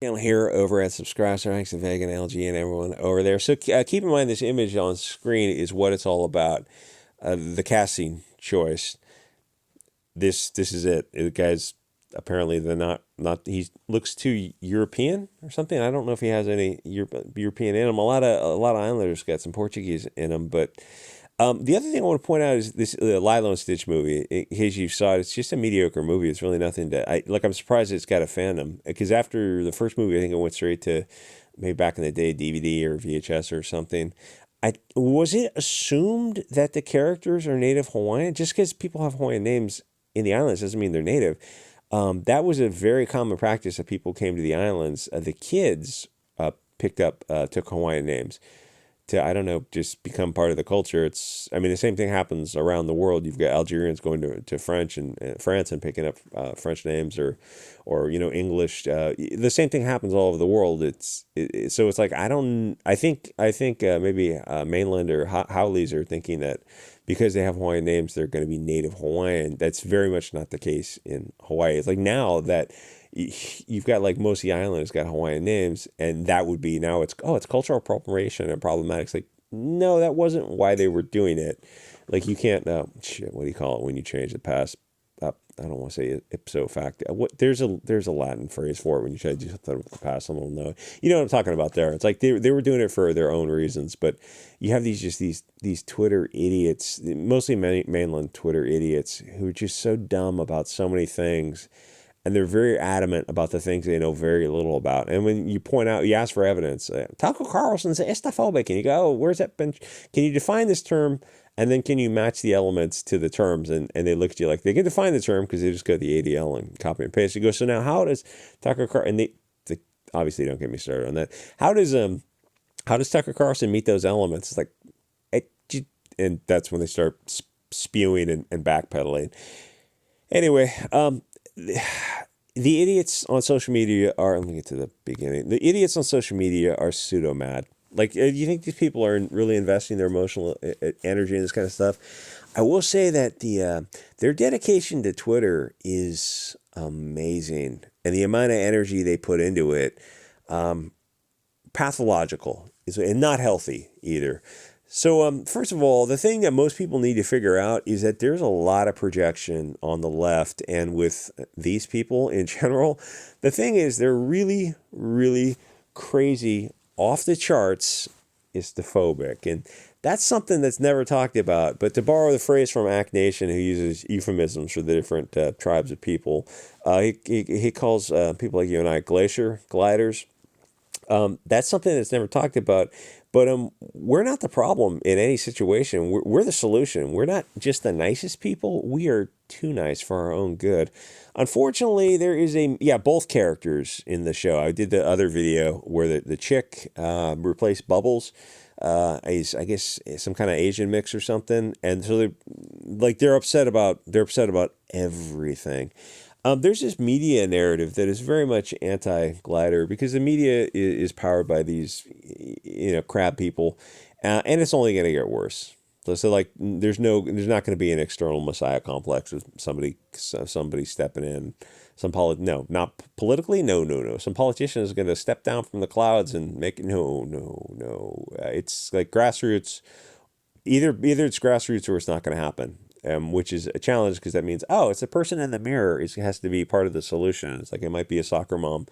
Channel here over at Subscribe, thanks to Vegan, LG, and everyone over there. So keep in mind this image on screen is what it's all about. The casting choice. This is it. The guy's apparently he looks too European or something. I don't know if he has any European in him. A lot of Islanders got some Portuguese in him, but the other thing I want to point out is this Lilo and Stitch movie. In case you saw it, it's just a mediocre movie. It's really nothing to. I'm surprised it's got a fandom because after the first movie, I think it went straight to maybe back in the day DVD or VHS or something. Was it assumed that the characters are native Hawaiian? Just because people have Hawaiian names in the islands doesn't mean they're native. That was a very common practice that people came to the islands. The kids took Hawaiian names to, I don't know, just become part of the culture. The same thing happens around the world. You've got Algerians going to French and France and picking up French names or English. The same thing happens all over the world. So it's like I think maybe mainland or Haoles are thinking that because they have Hawaiian names, they're going to be native Hawaiian. That's very much not the case in Hawaii. It's like now that you've got like most of the island has got Hawaiian names, and that would be now it's cultural appropriation and problematic. It's like, no, that wasn't why they were doing it. Like you can't what do you call it when you change the past? I don't want to say ipso facto. There's a Latin phrase for it when you try to do something with the past. Someone will know. You know what I'm talking about there. It's like they were doing it for their own reasons, but you have these Twitter idiots, mostly mainland Twitter idiots, who are just so dumb about so many things, and they're very adamant about the things they know very little about. And when you point out, you ask for evidence, Taco Carlson's estaphobic, and you go, oh, where's that been? Can you define this term? And then can you match the elements to the terms? And they look at you like they can define the term because they just go to the ADL and copy and paste. You go, so now how does Tucker Carlson, and they obviously don't get me started on that. How does Tucker Carlson meet those elements? It's like, and that's when they start spewing and backpedaling. Anyway, the idiots on social media are, let me get to the beginning. The idiots on social media are pseudo mad. Like, do you think these people are really investing their emotional energy in this kind of stuff? I will say that their dedication to Twitter is amazing, and the amount of energy they put into it, pathological, and not healthy either. So, first of all, the thing that most people need to figure out is that there's a lot of projection on the left, and with these people in general, the thing is they're really, really crazy, off the charts, istophobic. And that's something that's never talked about. But to borrow the phrase from Act Nation, who uses euphemisms for the different tribes of people, he calls people like you and I glacier gliders. That's something that's never talked about. But we're not the problem in any situation. We're the solution. We're not just the nicest people. We are too nice for our own good. Unfortunately, there is both characters in the show. I did the other video where the chick replaced Bubbles. Is, I guess, some kind of Asian mix or something, and so they're upset about everything. There's this media narrative that is very much anti-glider because the media is powered by these, crab people, and it's only going to get worse. So like, there's not going to be an external messiah complex with somebody stepping in. Not politically. No. Some politician is going to step down from the clouds and make it. No. It's like grassroots. Either it's grassroots or it's not going to happen. Which is a challenge because that means, it's a person in the mirror. It has to be part of the solution. It's like it might be a soccer mom,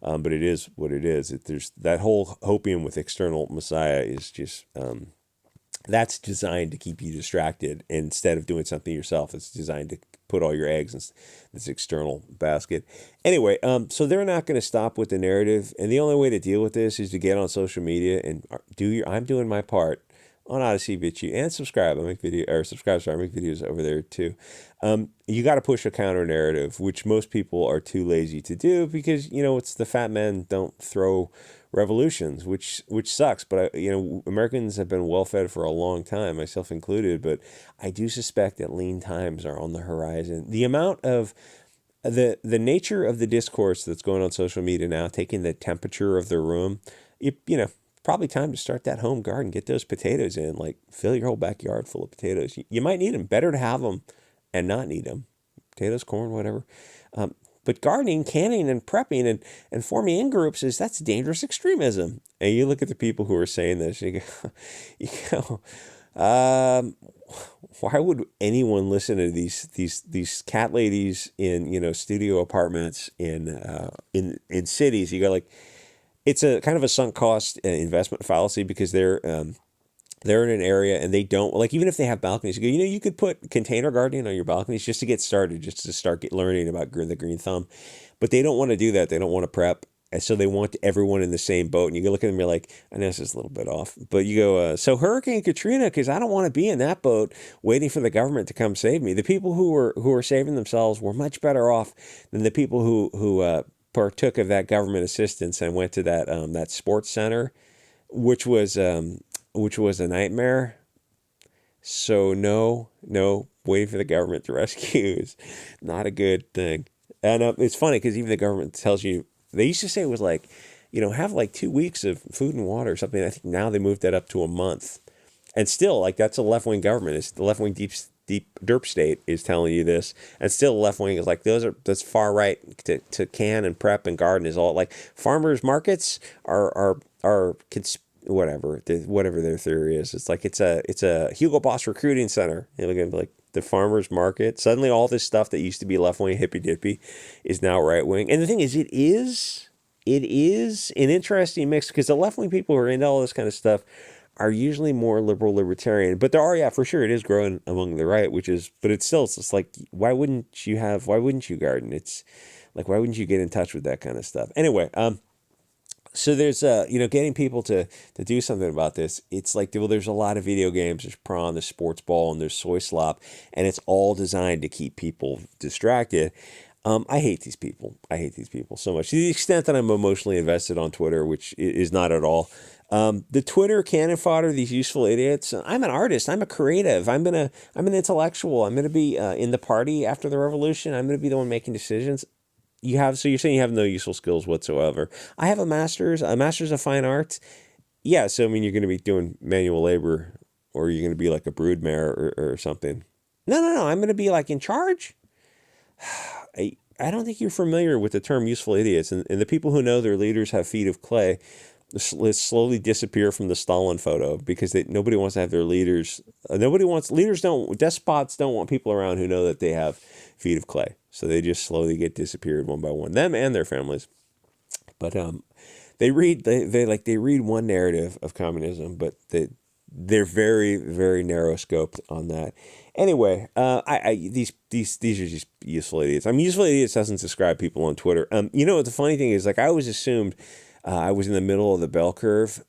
but it is what it is. There's that whole hopium with external messiah is just that's designed to keep you distracted instead of doing something yourself. It's designed to put all your eggs in this external basket. Anyway, so they're not going to stop with the narrative, and the only way to deal with this is to get on social media and I'm doing my part on Odyssey, BitChute, and subscribe. I make videos over there too. You got to push a counter narrative, which most people are too lazy to do because it's the fat men don't throw revolutions, which sucks. But Americans have been well fed for a long time, myself included. But I do suspect that lean times are on the horizon. The amount of the nature of the discourse that's going on social media now, taking the temperature of the room, probably time to start that home garden. Get those potatoes in. Like, fill your whole backyard full of potatoes. You might need them. Better to have them and not need them. Potatoes, corn, whatever. But gardening, canning, and prepping and forming in groups that's dangerous extremism. And you look at the people who are saying this, you go, you go, um, why would anyone listen to these cat ladies in studio apartments in cities? You go like, it's a kind of a sunk cost investment fallacy because they're in an area and they don't like, even if they have balconies, you could put container gardening on your balconies just to get started, just to start learning about the green thumb. But they don't want to do that. They don't want to prep. And so they want everyone in the same boat. And you go look at them, you're like, I know this is a little bit off, but you go, so Hurricane Katrina, because I don't want to be in that boat waiting for the government to come save me. The people who were saving themselves were much better off than the people who partook of that government assistance and went to that sports center, which was a nightmare. So no, waiting for the government to rescue is not a good thing. And it's funny because even the government tells you, they used to say it was like, have like 2 weeks of food and water or something. I think now they moved that up to a month. And still, like, that's a left-wing government. It's the left-wing deep derp state is telling you this. And still the left-wing is like, that's far right to can and prep and garden is all like farmers markets are whatever their theory is. It's like it's a Hugo Boss recruiting center. You look at like the farmers market. Suddenly all this stuff that used to be left wing hippy dippy is now right wing. And the thing is, it is an interesting mix because the left wing people who are into all this kind of stuff are usually more liberal libertarian. But there are, yeah, for sure it is growing among the right, but it's just like, why wouldn't you garden? It's like, why wouldn't you get in touch with that kind of stuff? Anyway, so there's getting people to do something about this. It's like, well, there's a lot of video games. There's prawn, there's sports ball, and there's soy slop, and it's all designed to keep people distracted. I hate these people. I hate these people so much, to the extent that I'm emotionally invested on Twitter, which is not at all. The Twitter cannon fodder, these useful idiots. I'm an artist. I'm a creative. I'm an intellectual. I'm gonna be in the party after the revolution. I'm gonna be the one making decisions. So you're saying you have no useful skills whatsoever. I have a master's of fine arts. Yeah, so I mean, you're going to be doing manual labor, or you're going to be like a broodmare or something. No. I'm going to be like in charge. I don't think you're familiar with the term useful idiots, and the people who know their leaders have feet of clay slowly disappear from the Stalin photo because nobody wants to have their leaders. Despots don't want people around who know that they have feet of clay. So they just slowly get disappeared one by one, them and their families. But they read one narrative of communism, but they're very, very narrow scoped on that. Anyway, these are just useful idiots. I mean, useful idiots doesn't describe people on Twitter. The funny thing is, like, I always assumed I was in the middle of the bell curve.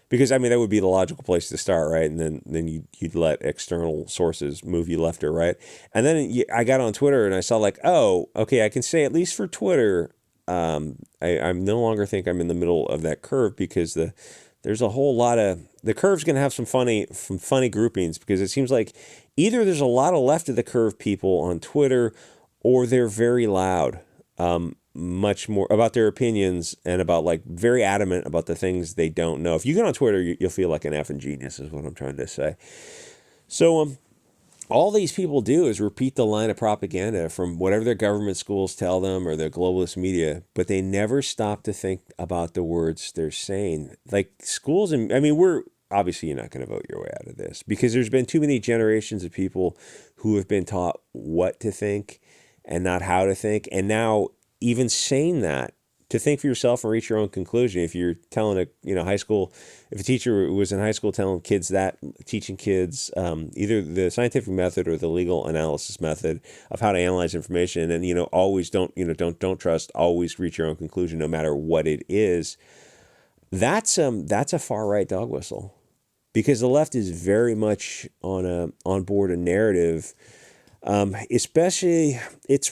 Because I mean, that would be the logical place to start, right? And then you'd let external sources move you left or right. And then I got on Twitter and I saw like, oh, okay, I can say at least for Twitter, I no longer think I'm in the middle of that curve because there's a whole lot of the curve's going to have some funny groupings because it seems like either there's a lot of left of the curve people on Twitter or they're very loud. Much more about their opinions and about like very adamant about the things they don't know. If you get on Twitter, you'll feel like an effing genius is what I'm trying to say. So all these people do is repeat the line of propaganda from whatever their government schools tell them or their globalist media, but they never stop to think about the words they're saying. Like schools, and I mean, obviously you're not going to vote your way out of this because there's been too many generations of people who have been taught what to think and not how to think. And now even saying that, to think for yourself and reach your own conclusion. If you're telling high school, if a teacher was in high school teaching kids either the scientific method or the legal analysis method of how to analyze information, and always don't trust, always reach your own conclusion no matter what it is. That's a far right dog whistle, because the left is very much on board a narrative. Especially, it's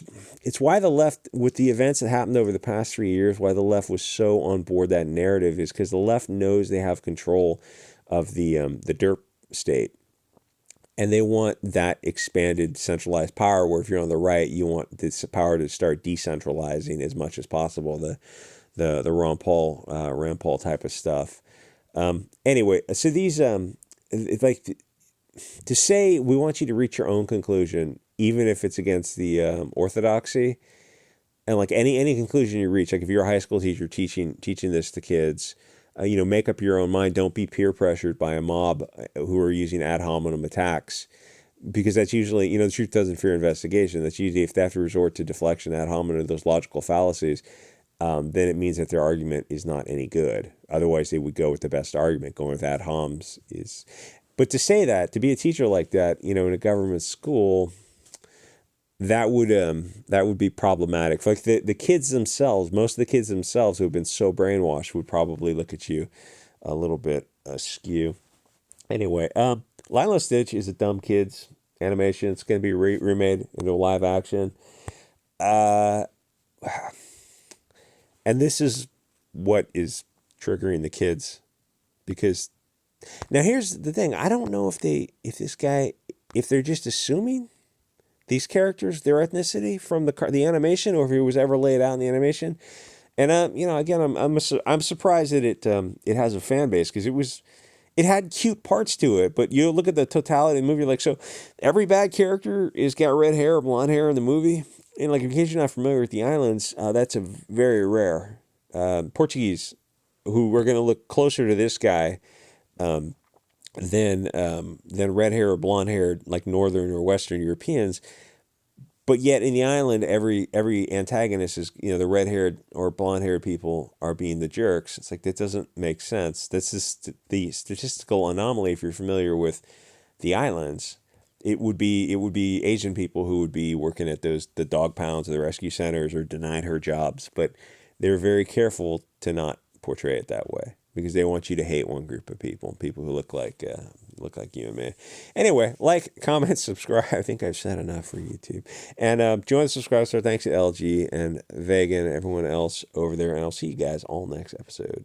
why the left, with the events that happened over the past 3 years, why the left was so on board that narrative is because the left knows they have control of the derp state, and they want that expanded centralized power. Where if you're on the right, you want this power to start decentralizing as much as possible. The Rand Paul type of stuff. Anyway, so these it's like. To say we want you to reach your own conclusion, even if it's against the orthodoxy, And like any conclusion you reach, like if you're a high school teacher teaching this to kids, make up your own mind. Don't be peer pressured by a mob who are using ad hominem attacks, because that's usually, the truth doesn't fear investigation. That's usually, if they have to resort to deflection, ad hominem, those logical fallacies, then it means that their argument is not any good. Otherwise, they would go with the best argument. Going with ad homs is, but to be a teacher like that, in a government school, that would be problematic. Like the kids themselves, most of the kids themselves who have been so brainwashed would probably look at you a little bit askew. Anyway, Lilo Stitch is a dumb kids animation. It's going to be remade into live action. Uh, and this is what is triggering the kids, because now here's the thing. I don't know if they're just assuming these characters, their ethnicity from the animation, or if it was ever laid out in the animation. And again, I'm surprised that it has a fan base, because it had cute parts to it, but you look at the totality of the movie, like, so every bad character is got red hair or blonde hair in the movie. And like, in case you're not familiar with the islands, that's a very rare. Portuguese, who we're going to look closer to this guy than red hair or blonde haired like Northern or Western Europeans. But yet in the island, every antagonist is, the red haired or blonde haired people are being the jerks. It's like, that doesn't make sense. That's just the statistical anomaly. If you're familiar with the islands, it would be Asian people who would be working at the dog pounds or the rescue centers, or denied her jobs. But they're very careful to not portray it that way, because they want you to hate one group of people who look like you and me. Anyway, like, comment, subscribe. I think I've said enough for YouTube. And join the subscribe star. Thanks to LG and Vegan and everyone else over there. And I'll see you guys all next episode.